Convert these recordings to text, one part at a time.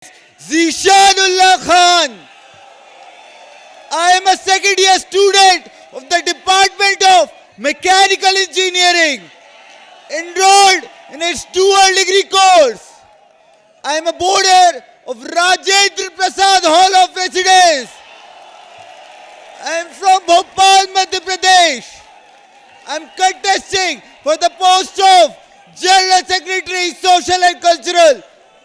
Zeeshan Ullah Khan. I am a second year student of the Department of Mechanical Engineering, enrolled in its dual degree course. I am a boarder of Rajendra Prasad Hall of Residence. I am from Bhopal, Madhya Pradesh. I am contesting for the post of General Secretary, Social and Cultural,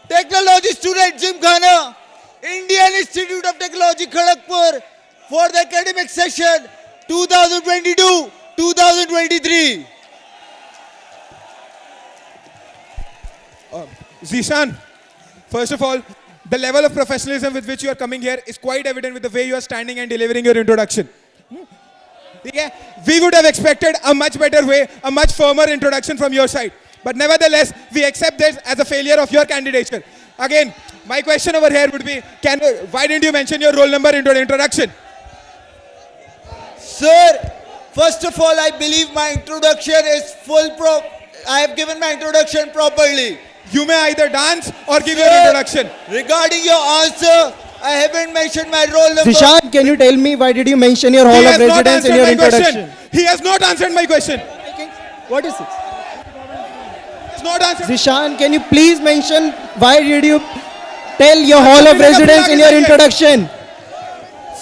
Technology Student Gymkhana, Indian Institute of Technology, Kharagpur, for the academic session 2022-2023. Zeeshan, first of all, the level of professionalism with which you are coming here is quite evident with the way you are standing and delivering your introduction. Okay? We would have expected a much better way, a much firmer introduction from your side. But nevertheless, we accept this as a failure of your candidature. Again, my question over here would be, why didn't you mention your roll number into the introduction? Sir, first of all, I believe my introduction is I have given my introduction properly. You may either dance or give your introduction. Regarding your answer, I haven't mentioned my roll number. Zeeshan, can you tell me why did you mention your hall of residence in your introduction? He has not answered my question. What is it? He has not answered. Zeeshan, can you please mention why did you tell your hall of residence in your introduction?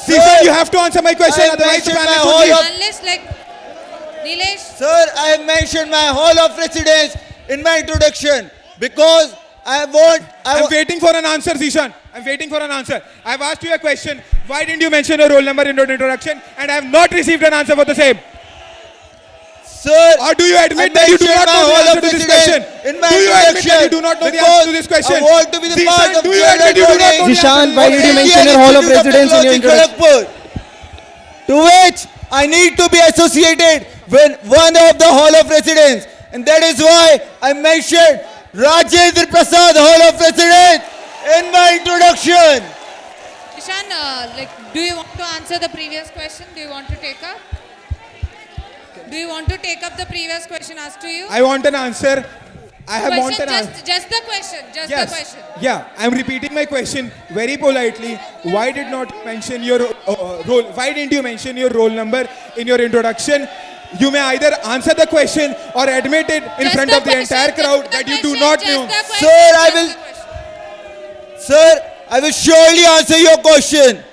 Zeeshan, you have to answer my question. I Otherwise, the mentioned my panel hall will leave. of... Unless like Nilesh. Sir, I have mentioned my hall of residence in my introduction because I'm waiting for an answer, Zeeshan. I'm waiting for an answer. I've asked you a question. Why didn't you mention your roll number in your introduction? And I have not received an answer for the same. Sir, Or do you admit that you do not know the answer to this question? in my Do you admit that you do not know the answer to this question? I want to be the Zeeshan, part of do you admit you do not know the answer Zeeshan, to why this did you question? mention your hall of residence in your introduction? To which I need to be associated with one of the hall of residence, and that is why I mentioned Rajendra Prasad Hall of Residence in my introduction. Ishan, do you want to answer the previous question? Do you want to take up? Do you want to take up the previous question asked to you? I want an answer. I have want Question, an answer. just the question. Just Yes. the question. Yeah, I'm repeating my question very politely. Why did not mention your role? Why didn't you mention your roll number in your introduction? You may either answer the question or admit it in Just front the of the question, entire crowd just the that you do question, not just know. the question, Sir, I just will- the question. Sir, I will surely answer your question.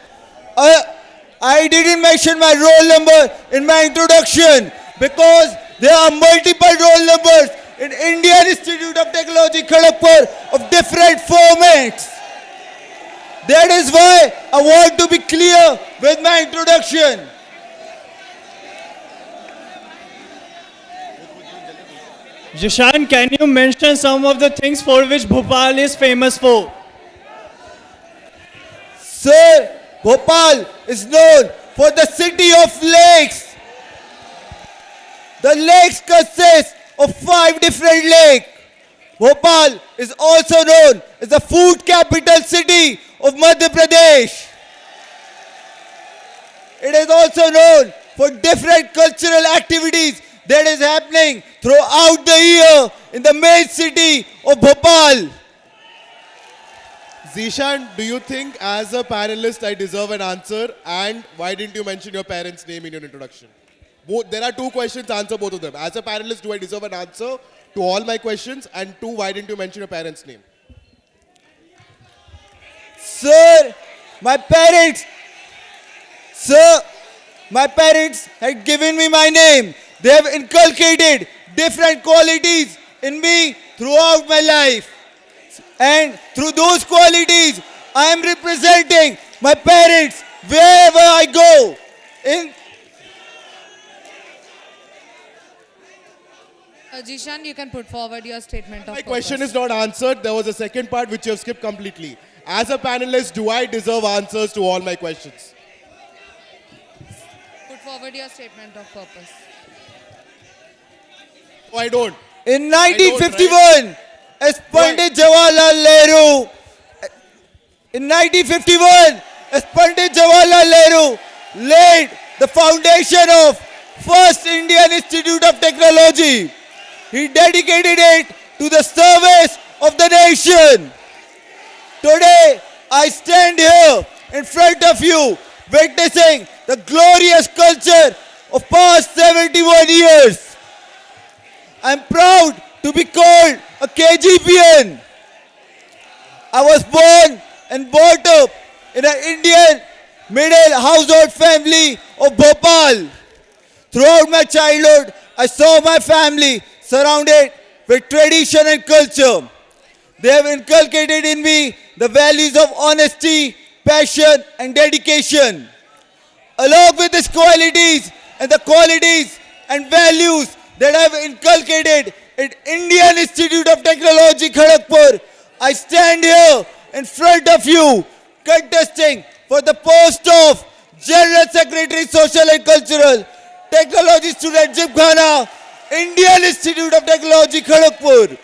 I didn't mention my roll number in my introduction because there are multiple roll numbers in Indian Institute of Technology, Kharagpur, of different formats. That is why I want to be clear with my introduction. Zeeshan, can you mention some of the things for which Bhopal is famous for? Sir, Bhopal is known for the city of lakes. The lakes consist of 5 different lakes. Bhopal is also known as the food capital city of Madhya Pradesh. It is also known for different cultural activities that is happening throughout the year in the main city of Bhopal. Zeeshan, do you think as a panelist I deserve an answer? And why didn't you mention your parents' name in your introduction? There are 2 questions, answer both of them. As a panelist, do I deserve an answer to all my questions? And 2, why didn't you mention your parents' name? Sir, my parents had given me my name. They have inculcated different qualities in me throughout my life. And through those qualities, I am representing my parents wherever I go. Zeeshan, you can put forward your statement of My question purpose. is not answered. There was a second part which you have skipped completely. As a panelist, do I deserve answers to all my questions? Put forward your statement of purpose. No, I don't. In 1951, as Pandit Jawaharlal Nehru, laid the foundation of first Indian Institute of Technology. He dedicated it to the service of the nation. Today, I stand here in front of you, witnessing the glorious culture of past 71 years. I'm proud to be called a KGPN. I was born and brought up in an Indian middle household family of Bhopal. Throughout my childhood, I saw my family surrounded with tradition and culture. They have inculcated in me the values of honesty, passion, and dedication. Along with these qualities and the qualities and values that I have inculcated at Indian Institute of Technology, Kharagpur, I stand here in front of you contesting for the post of General Secretary, Social and Cultural, Technology Student Gymkhana, Indian Institute of Technology, Kharagpur.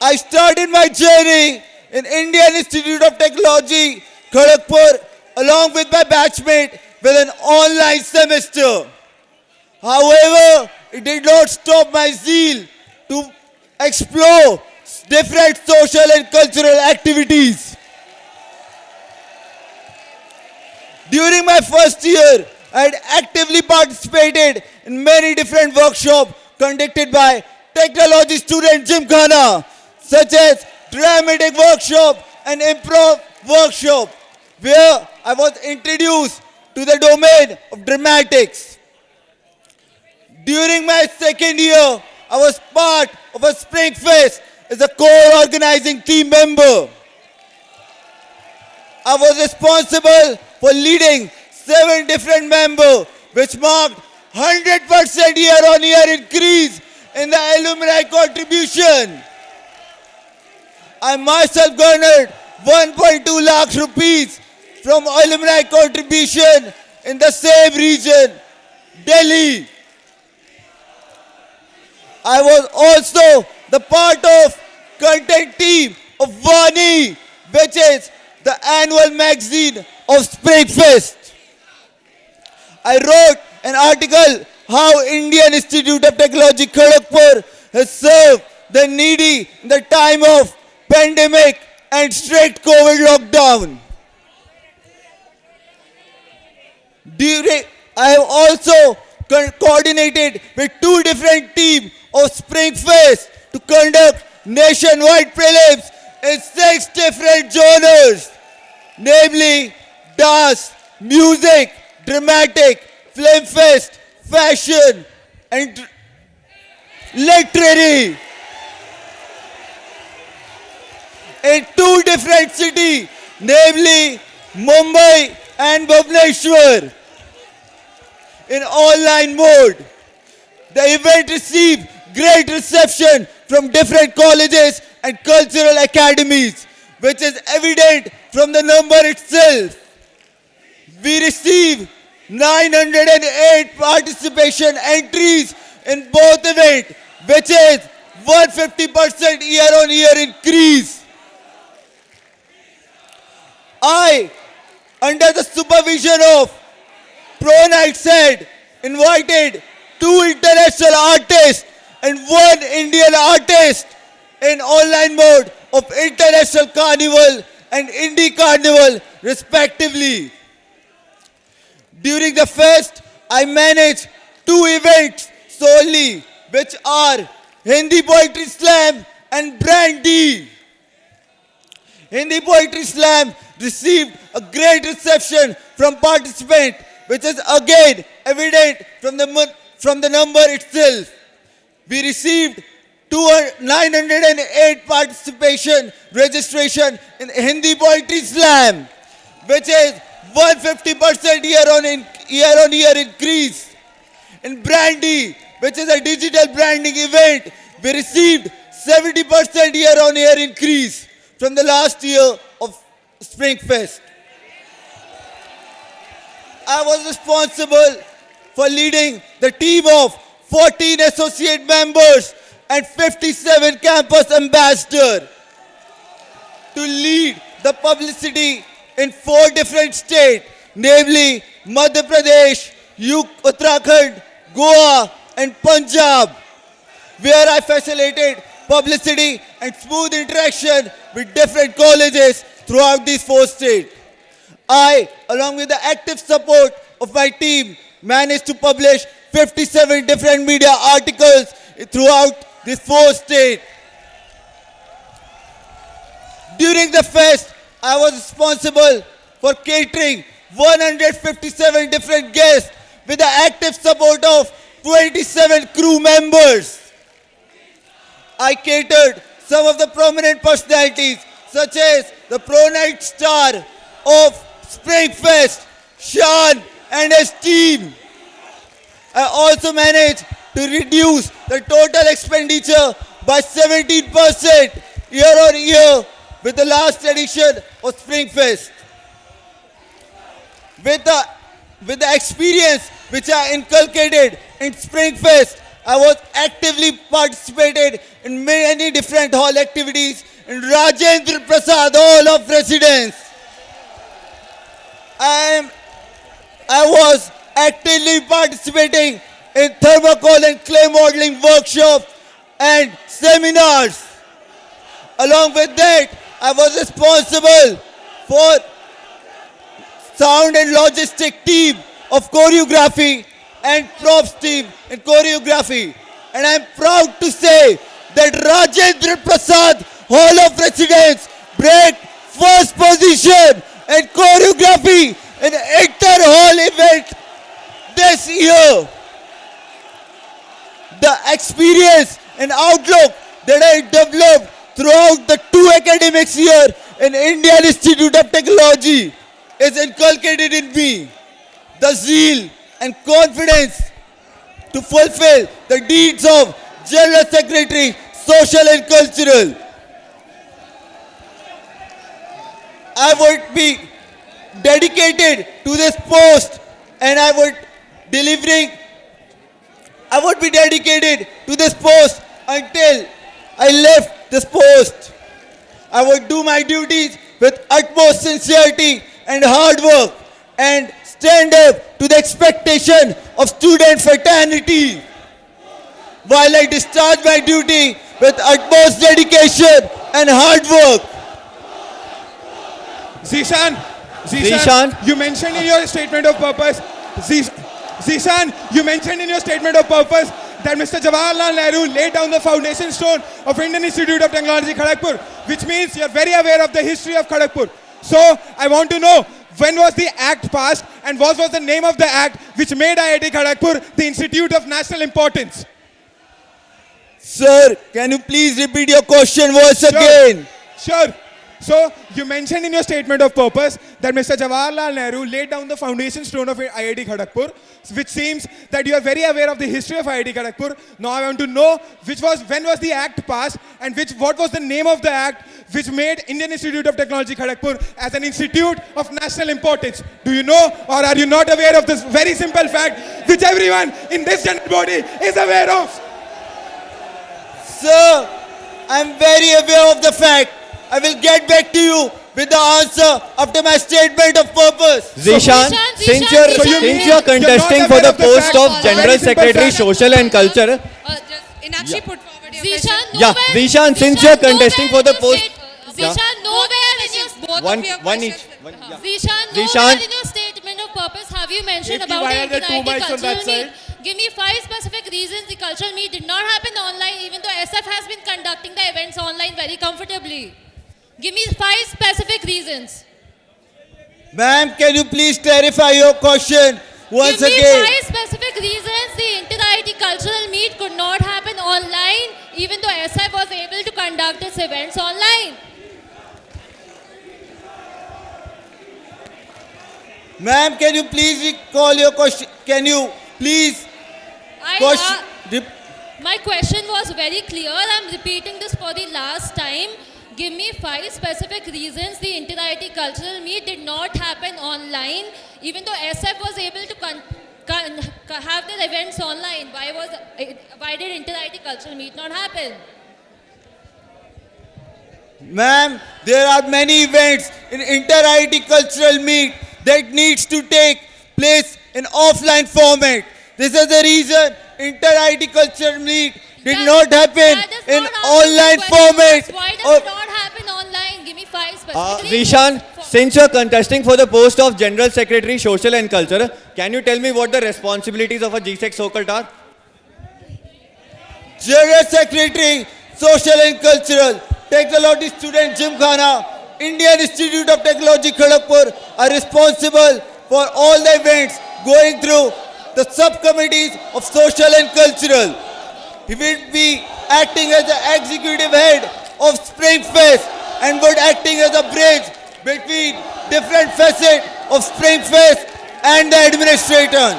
I started my journey in Indian Institute of Technology, Kharagpur, along with my batchmate with an online semester. However, it did not stop my zeal to explore different social and cultural activities. During my first year, I had actively participated in many different workshops conducted by Technology Student Gymkhana, such as dramatic workshop and improv workshop, where I was introduced to the domain of dramatics. During my second year, I was part of a Spring Fest as a core organizing team member. I was responsible for leading 7 different members, which marked 100% year-on-year increase in the alumni contribution. I myself garnered 1.2 lakh rupees from alumni contribution in the same region, Delhi. I was also the part of content team of Vani, which is the annual magazine of Springfest. I wrote an article how Indian Institute of Technology Kharagpur has served the needy in the time of pandemic and strict COVID lockdown. I have also coordinated with 2 different teams of Springfest to conduct nationwide prelims in 6 different genres, namely dance, music, dramatic, film fest, fashion, and literary. In 2 different cities, namely Mumbai and Bhubaneswar, in online mode. The event received great reception from different colleges and cultural academies, which is evident from the number itself. We received 908 participation entries in both events, which is 150% year-on-year increase. I, under the supervision of Pro Nights Head, invited 2 international artists and 1 Indian artist in online mode of International Carnival and Indie Carnival respectively. During the fest, I managed 2 events solely, which are Hindi Poetry Slam and Brandy. Hindi Poetry Slam received a great reception from participants, which is again evident from the number itself. We received 908 participation registration in Hindi Poetry Slam, which is 150% year-on-year increase. In Brandy, which is a digital branding event, we received 70% year-on-year increase from the last year of Springfest. I was responsible for leading the team of 14 associate members and 57 campus ambassadors to lead the publicity in 4 different states, namely Madhya Pradesh, Uttarakhand, Goa and Punjab, where I facilitated publicity and smooth interaction with different colleges throughout these 4 states. I, along with the active support of my team, managed to publish 57 different media articles throughout these 4 states. During the fest, I was responsible for catering 157 different guests with the active support of 27 crew members. I catered some of the prominent personalities such as the Pro Night star of Springfest, Sean and his team. I also managed to reduce the total expenditure by 17% year on year with the last edition of Springfest. With the experience which I inculcated in Springfest, I was actively participated in many different hall activities in Rajendra Prasad Hall of Residence. I was actively participating in thermocol and clay modeling workshops and seminars. Along with that, I was responsible for sound and logistic team of choreography and props team in choreography. And I'm proud to say that Rajendra Prasad Hall of Residence break first position in choreography in inter-hall event this year. The experience and outlook that I developed throughout the 2 academics year in Indian Institute of Technology is inculcated in me. The zeal and confidence to fulfill the deeds of General Secretary, Social and Cultural. I would be dedicated to this post and I would be dedicated to this post until I left this post. I would do my duties with utmost sincerity and hard work and stand up to the expectation of student fraternity while I discharge my duty with utmost dedication and hard work. Zeeshan, you mentioned in your statement of purpose, Zeeshan, you mentioned in your statement of purpose that Mr. Jawaharlal Nehru laid down the foundation stone of Indian Institute of Technology, Kharagpur, which means you're very aware of the history of Kharagpur. So, I want to know, when was the act passed and what was the name of the act which made IIT Kharagpur the Institute of National Importance? Sir, can you please repeat your question once again? Sure. So, you mentioned in your statement of purpose that Mr. Jawaharlal Nehru laid down the foundation stone of IIT Kharagpur, which seems that you are very aware of the history of IIT Kharagpur. Now, I want to know when was the act passed and what was the name of the act which made Indian Institute of Technology Kharagpur as an institute of national importance. Do you know or are you not aware of this very simple fact which everyone in this general body is aware of? Sir, I'm very aware of the fact. I will get back to you with the answer after my statement of purpose. Zeeshan, since you're contesting for the post of General Secretary, Social and Culture. Inakshi put forward your Zeeshan, since you're contesting for the post. Zeeshan, nowhere in your Zeeshan, nowhere in your statement of purpose have you mentioned about the IIT cultural meet. Give me 5 specific reasons the cultural meet did not happen online, even though SF has been conducting the events online very comfortably. Give me 5 specific reasons. Ma'am, can you please clarify your question once again? Give me 5 specific reasons the inter-IIT cultural meet could not happen online, even though SF was able to conduct its events online. Ma'am, can you please recall your question? Can you please... My question was very clear. I'm repeating this for the last time. Give me 5 specific reasons the inter-IIT cultural meet did not happen online, even though SF was able to have their events online. Why did inter-IIT cultural meet not happen? Ma'am, there are many events in inter-IIT cultural meet that needs to take place in offline format. This is the reason inter-IIT cultural meet did not happen That is in not answering online the question. format. Why does or- it not happen online? Give me 5 specifically. Zeeshan, since you're contesting for the post of General Secretary Social and Culture, can you tell me what the responsibilities of a GSEC so-called are? General Secretary, Social and Cultural, Technology Student Gymkhana, Indian Institute of Technology Kharagpur are responsible for all the events going through the subcommittees of Social and Cultural. He will be acting as the executive head of Spring Fest and would acting as a bridge between different facets of Spring Fest and the administration.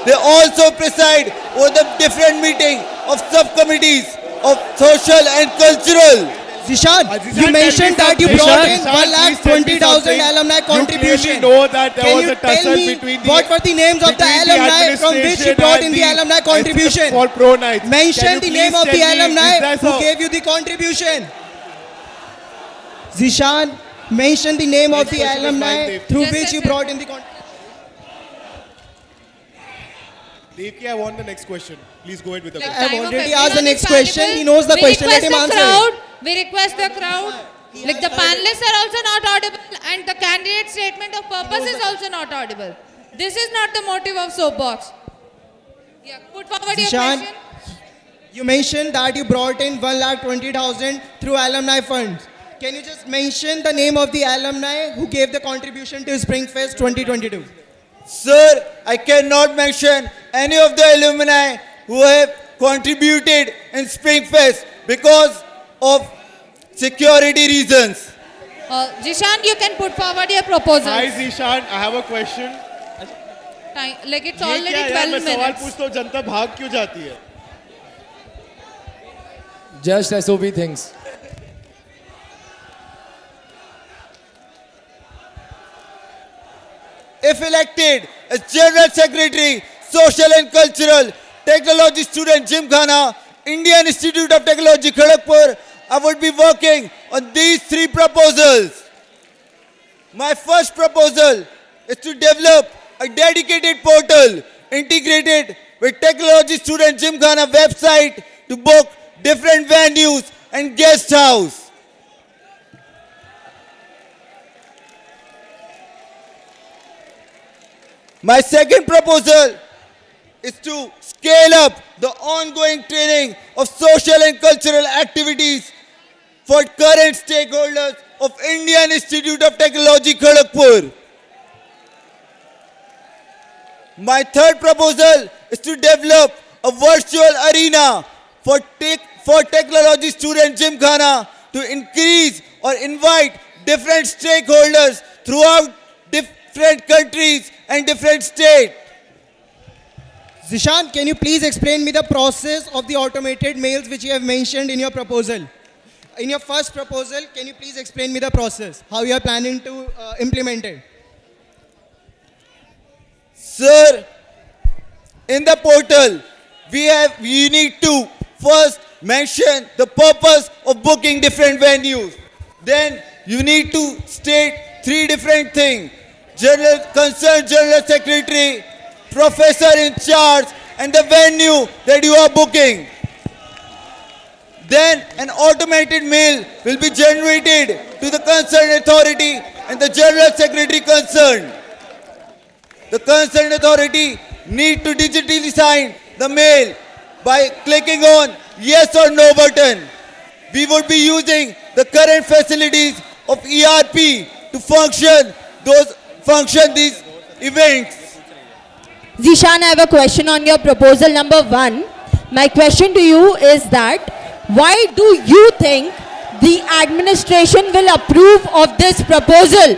They also preside over the different meeting of subcommittees of social and cultural. Zeeshan, you mentioned that you brought in 1,20,000 alumni contribution. You clearly know that there Can was you a tell tussle me between the what were the names of the between the alumni from which you administration brought in and the alumni contribution? For pro nights. Mention Can the you name please of the tell me, alumni is there who so- gave you the contribution. Zeeshan, mention the name of the question is alumni mine, Dev. through Yes, which yes, you yes. brought in the contribution. Devki, I want the next question. Please go ahead with the Like, question. I've time of already asked the everyone next is question. valuable. He knows the We question. Let request him the answer crowd. We request the crowd. Like the panelists are also not audible and the candidate statement of purpose is also not audible. This is not the motive of SOAPBOX. Yeah, put forward your Zeeshan, question. you mentioned that you brought in 1,20,000 through alumni funds. Can you just mention the name of the alumni who gave the contribution to Spring Fest 2022? Sir, I cannot mention any of the alumni who have contributed in Spring Fest because of security reasons. Zeeshan, you can put forward your proposal. Hi Zeeshan, I have a question. Like it's ये already क्या यार, 12 मैं सवाल minutes. पूछता हूँ, जनता भाग क्यों जाती है? Just SOB things. If elected as General Secretary, Social and Cultural, Technology Student Gymkhana, Indian Institute of Technology Kharagpur, I would be working on these 3 proposals. My first proposal is to develop a dedicated portal integrated with Technology Student Gymkhana website to book different venues and guest house. My second proposal is to scale up the ongoing training of social and cultural activities for current stakeholders of Indian Institute of Technology Kharagpur. My third proposal is to develop a virtual arena for technology student Gymkhana to increase or invite different stakeholders throughout different countries and different states. Zeeshan, can you please explain me the process of the automated mails which you have mentioned in your proposal? In your first proposal, can you please explain me the process, how you are planning to implement it? Sir, in the portal, we need to first mention the purpose of booking different venues. Then you need to state 3 different things. Concerned General Secretary, Professor in charge, and the venue that you are booking. Then an automated mail will be generated to the concerned authority and the General Secretary concerned. The concerned authority need to digitally sign the mail by clicking on yes or no button. We would be using the current facilities of ERP to function these events. Zeeshan, I have a question on your proposal number 1. My question to you is that why do you think the administration will approve of this proposal?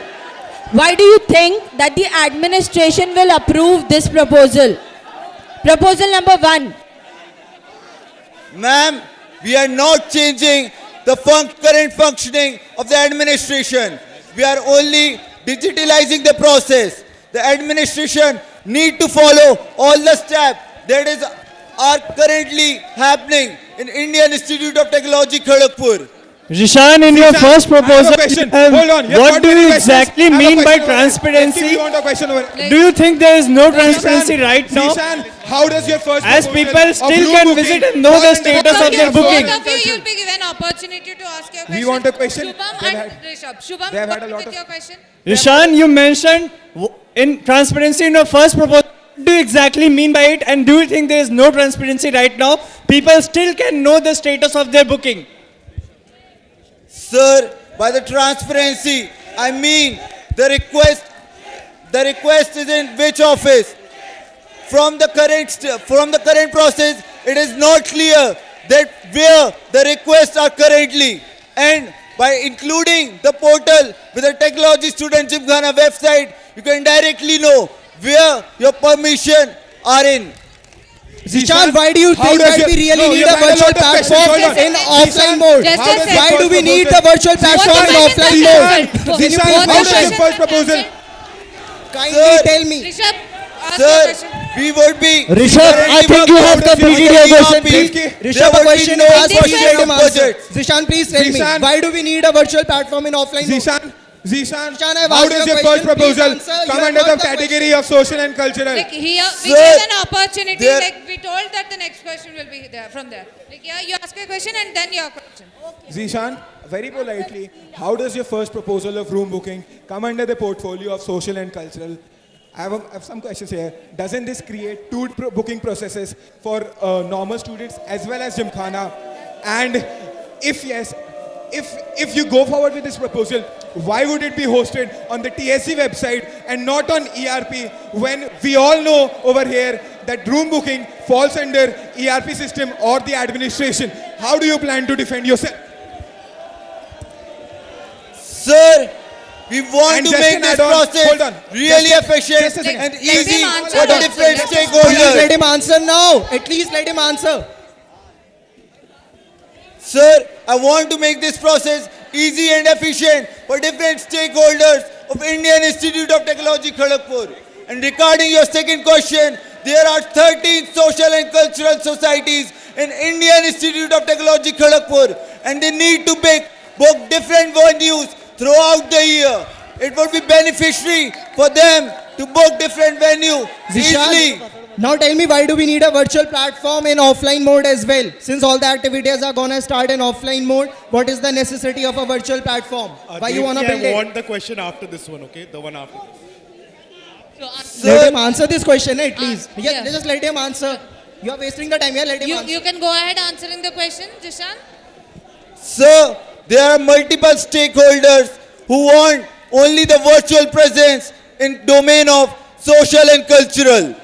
Why do you think that the administration will approve this proposal? Proposal number 1. Ma'am, we are not changing the current functioning of the administration. We are only digitalizing the process. The administration need to follow all the steps that are currently happening in Indian Institute of Technology Kharagpur. Zeeshan, in your first I have a proposal, question. you have- Hold on. You have what got do many you questions. exactly I have a mean by question over there. transparency? STV, you want a question over Do you think there is no transparency right now? Zeeshan, how does your first As proposal people of still room can booking visit and know fall the under status of category their booking? Both of you, you'll be given opportunity to ask your question. We want a question. Shubham They've and had- Rishabh. Shubham, they have go had a ahead lot with of- your question. Zeeshan, you mentioned in transparency in your first proposal. What do you exactly mean by it? And do you think there is no transparency right now? People still can know the status of their booking. Sir, by the transparency, I mean the request is in which office. From the current process, it is not clear that where the requests are currently. And by including the portal with the Technology Student Gymkhana website, you can directly know where your permission are in. Zeeshan, why do you how think does that your- we really no, need you've a had a virtual lot of questions. platform Hold on. in offline Zeeshan, mode? Just how a does your second. Why do first we need proposal- the virtual platform in What offline questions mode? are answered? Zeeshan, Both how the does your questions first are proposal? answered. Kindly Sir. tell me. Rishabh, ask your Sir, question. we would be. Rishabh, I think you have completed your question. There Rishabh, a would be question no is asked, please question let of him answer. budget. Zeeshan, please tell me. Zeeshan. Why do we need a virtual platform in offline mode? Zeeshan, Zeeshan, I've how asked does you a your first question, please proposal answer. You come have under got the the category question. of social and cultural? Like here, we Sir, gave an opportunity. there- Like we told that the next question will be there from there. Like yeah, you ask a question and then your question. Zeeshan, very politely, how does your first proposal of room booking come under the portfolio of social and cultural? I have some questions here. Doesn't this create two booking processes for normal students as well as Gymkhana? And if yes, if you go forward with this proposal, why would it be hosted on the TSC website and not on ERP when we all know over here that room booking falls under ERP system or the administration? How do you plan to defend yourself? Sir, we want And to just make an this add-on, process hold on. really Just efficient a second. and Let him easy answer for the also. different Let him Please stakeholders. let him answer now. At least let him answer. Sir, I want to make this process easy and efficient for different stakeholders of Indian Institute of Technology, Kharagpur. And regarding your second question, there are 13 social and cultural societies in Indian Institute of Technology, Kharagpur, and they need to book different venues throughout the year. It would be beneficiary for them to book different venue easily. Zeeshan, now tell me, why do we need a virtual platform in offline mode as well? Since all the activities are gonna start in offline mode, what is the necessity of a virtual platform? Why you wanna build I it? want the question after this one, okay? The one after this. Let him answer this question, at least. yeah. Just let him answer. You are wasting the time here. Let him answer. You can go ahead answering the question, Zeeshan. Sir, there are multiple stakeholders who want only the virtual presence in domain of social and cultural.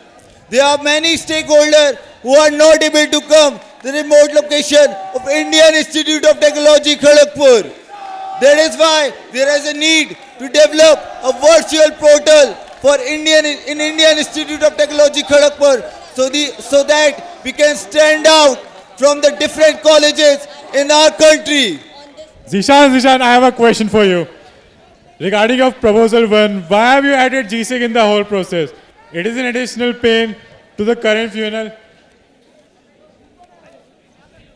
There are many stakeholders who are not able to come to the remote location of Indian Institute of Technology, Kharagpur. That is why there is a need to develop a virtual portal for Indian Institute of Technology, Kharagpur, so that we can stand out from the different colleges in our country. Zeeshan, I have a question for you. Regarding your proposal 1, why have you added GSEC in the whole process? It is an additional pain to the current funnel.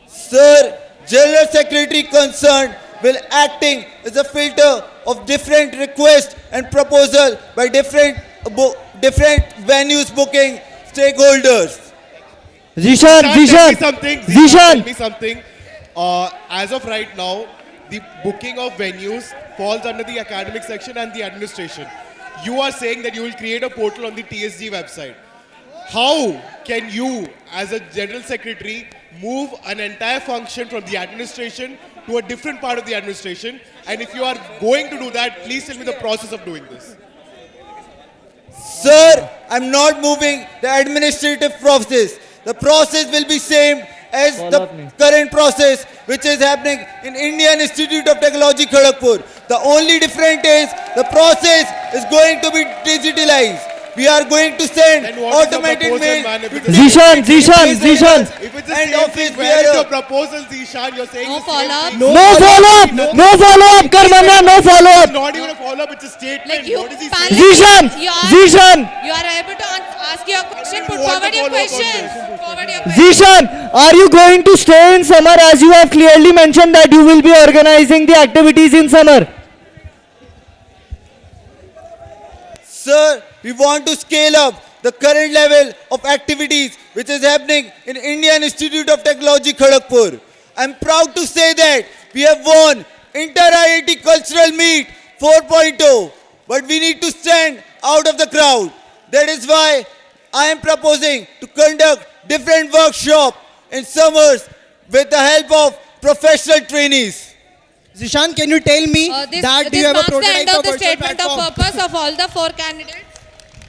Sir, General Secretary concerned will acting as a filter of different requests and proposal by different venues booking stakeholders. Zeeshan, Tell me something. Zeeshan. Tell me something. As of right now, the booking of venues falls under the academic section and the administration. You are saying that you will create a portal on the TSG website. How can you, as a general secretary, move an entire function from the administration to a different part of the administration? And if you are going to do that, please tell me the process of doing this. Sir, I'm not moving the administrative process. The process will be same as the current process which is happening in Indian Institute of Technology, Kharagpur. The only difference is the process is going to be digitalized. We are going to send Then what is the automated proposal, mail man? If to it's a- Zeeshan. If it's the And same office thing, where is bearer. your proposal, Zeeshan? You're saying No the same follow-up. thing. No follow-up. No follow-up, Karmana. No follow-up. It's not even a follow-up, it's a statement. Like you, What is he panelists, saying? Zeeshan. you are- Zeeshan. You are able to Ask your question. Put forward your question. Forward your question. Zeeshan, are you going to stay in summer as you have clearly mentioned that you will be organizing the activities in summer? Sir, we want to scale up the current level of activities which is happening in Indian Institute of Technology, Kharagpur. I'm proud to say that we have won Inter-IIT Cultural Meet 4.0, but we need to stand out of the crowd. That is why I am proposing to conduct different workshops in summers with the help of professional trainees. Zeeshan, can you tell me This that do you have a marks the prototype end of for the virtual statement of platform? purpose of all the 4 candidates.